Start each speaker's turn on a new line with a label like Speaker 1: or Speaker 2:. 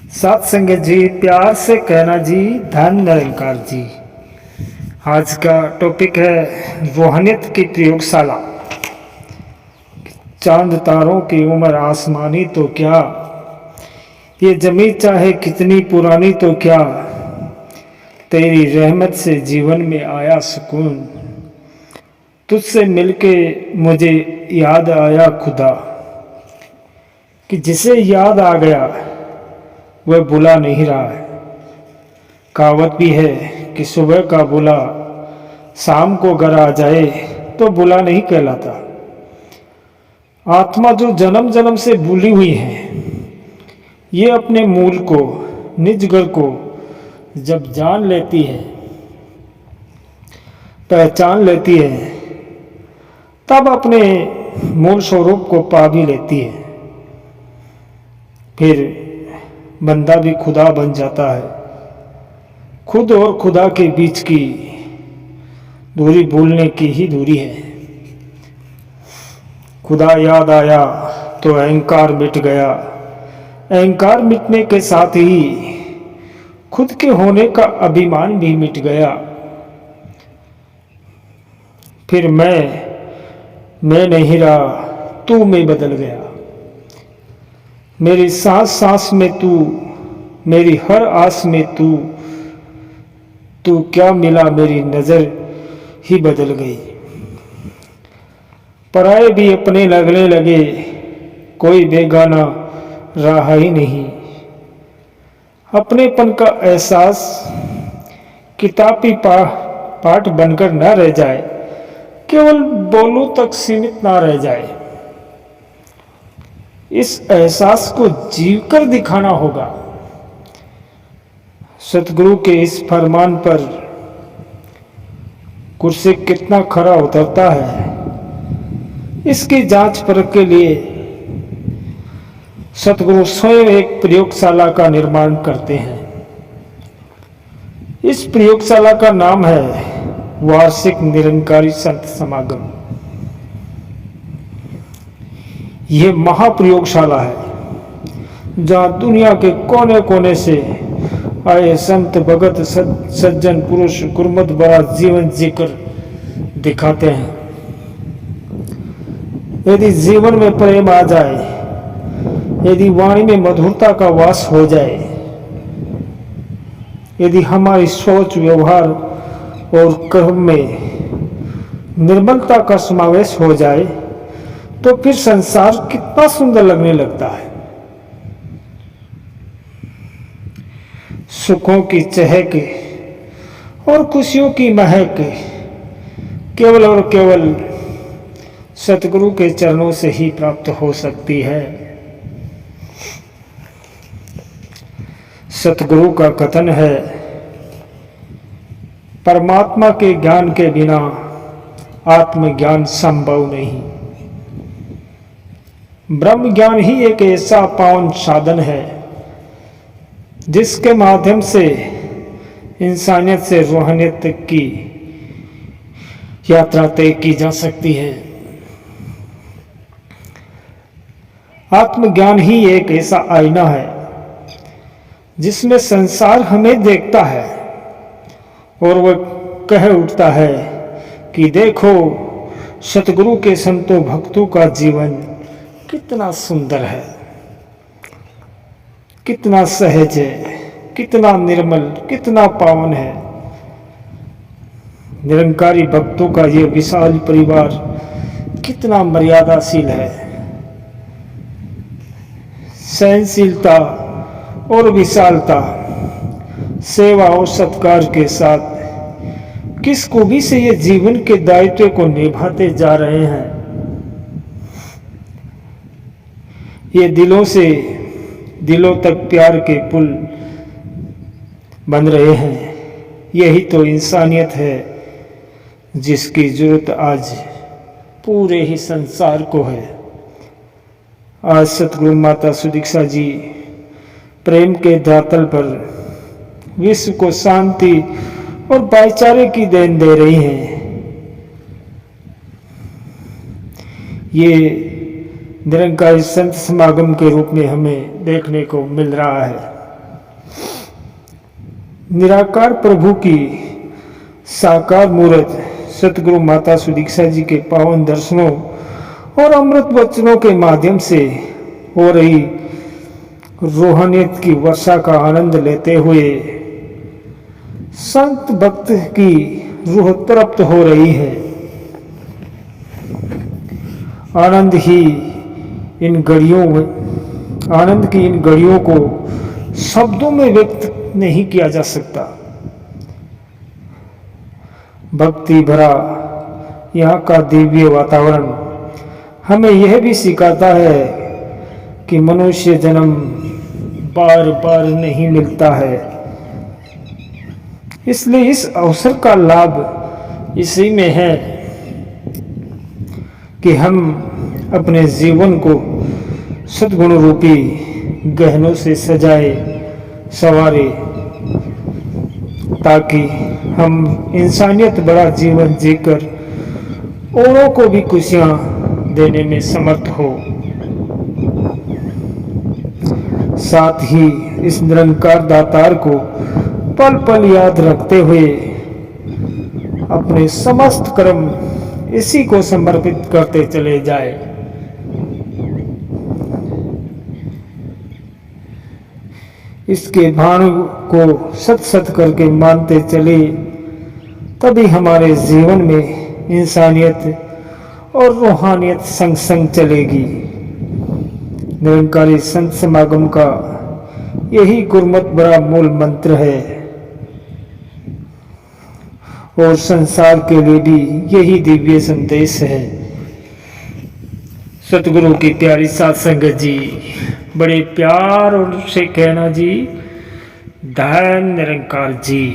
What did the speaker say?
Speaker 1: सात संगत जी, प्यार से कहना जी, धन निरंकार जी। आज का टॉपिक है रूहानियत की प्रयोगशाला। चांद तारों की उम्र आसमानी तो क्या, ये जमी चाहे कितनी पुरानी तो क्या, तेरी रहमत से जीवन में आया सुकून, तुझसे मिलके मुझे याद आया खुदा, कि जिसे याद आ गया वह बुला नहीं रहा है। कहावत भी है कि सुबह का बुला शाम को घर आ जाए तो बुला नहीं कहलाता। आत्मा जो जन्म जन्म से भूली हुई है, ये अपने मूल को, निज घर को जब जान लेती है, पहचान लेती है, तब अपने मूल स्वरूप को पा भी लेती है। फिर बंदा भी खुदा बन जाता है। खुद और खुदा के बीच की दूरी भूलने की ही दूरी है। खुदा याद आया तो अहंकार मिट गया, अहंकार मिटने के साथ ही खुद के होने का अभिमान भी मिट गया। फिर मैं नहीं रहा, तू में बदल गया। मेरी सांस सांस में तू, मेरी हर आस में तू क्या मिला, मेरी नजर ही बदल गई। पराए भी अपने लगने लगे, कोई बेगाना रहा ही नहीं। अपनेपन का एहसास किताबी पाठ बनकर न रह जाए, केवल बोलूं तक सीमित ना रह जाए। इस एहसास को जीवकर दिखाना होगा। सतगुरु के इस फरमान पर कुर्सी कितना खरा उतरता है, इसकी जांच परख के लिए सतगुरु स्वयं एक प्रयोगशाला का निर्माण करते हैं। इस प्रयोगशाला का नाम है वार्षिक निरंकारी संत समागम। यह महाप्रयोगशाला है जहाँ दुनिया के कोने कोने से आए संत भगत सज्जन पुरुष गुरमत बड़ा जीवन जीकर दिखाते हैं। यदि जीवन में प्रेम आ जाए, यदि वाणी में मधुरता का वास हो जाए, यदि हमारी सोच व्यवहार और कर्म में निर्मलता का समावेश हो जाए, तो फिर संसार कितना सुंदर लगने लगता है। सुखों की चहक और खुशियों की महक केवल और केवल सतगुरु के चरणों से ही प्राप्त हो सकती है। सतगुरु का कथन है, परमात्मा के ज्ञान के बिना आत्मज्ञान संभव नहीं। ब्रह्म ज्ञान ही एक ऐसा पावन साधन है जिसके माध्यम से इंसानियत से रूहानियत तक की यात्रा तय की जा सकती है। आत्मज्ञान ही एक ऐसा आईना है जिसमें संसार हमें देखता है और वह कह उठता है कि देखो, सतगुरु के संतों भक्तों का जीवन कितना सुंदर है, कितना सहज है, कितना निर्मल, कितना पावन है। निरंकारी भक्तों का ये विशाल परिवार कितना मर्यादाशील है। सहनशीलता और विशालता, सेवा और सत्कार के साथ किस खूबी से ये जीवन के दायित्व को निभाते जा रहे हैं। ये दिलों से दिलों तक प्यार के पुल बन रहे हैं। यही तो इंसानियत है जिसकी जरूरत आज पूरे ही संसार को है। आज सतगुरु माता सुदीक्षा जी प्रेम के धरातल पर विश्व को शांति और भाईचारे की देन दे रही हैं। ये निरंकारी संत समागम के रूप में हमें देखने को मिल रहा है। निराकार प्रभु की साकार मूर्त सतगुरु माता सुदीक्षा जी के पावन दर्शनों और अमृत वचनों के माध्यम से हो रही रूहानियत की वर्षा का आनंद लेते हुए संत भक्त की रूह तृप्त हो रही है। आनंद की इन घड़ियों को शब्दों में व्यक्त नहीं किया जा सकता। भक्ति भरा यहाँ का दिव्य वातावरण हमें यह भी सिखाता है कि मनुष्य जन्म बार बार नहीं मिलता है, इसलिए इस अवसर का लाभ इसी में है कि हम अपने जीवन को सद्गुण रूपी गहनों से सजाए संवारे, ताकि हम इंसानियत बड़ा जीवन जीकर औरों को भी खुशियां देने में समर्थ हो। साथ ही इस निरंकार दातार को पल पल याद रखते हुए अपने समस्त कर्म इसी को समर्पित करते चले जाए। इसके भान को सत सत करके मानते चले, तभी हमारे जीवन में इंसानियत और रूहानियत संग संग चलेगी। निरंकारी संत समागम का यही गुरमत बड़ा मूल मंत्र है और संसार के लिए भी यही दिव्य संदेश है। सतगुरु की प्यारी साध संगत जी, बड़े प्यार और से कहना जी, धन निरंकार जी।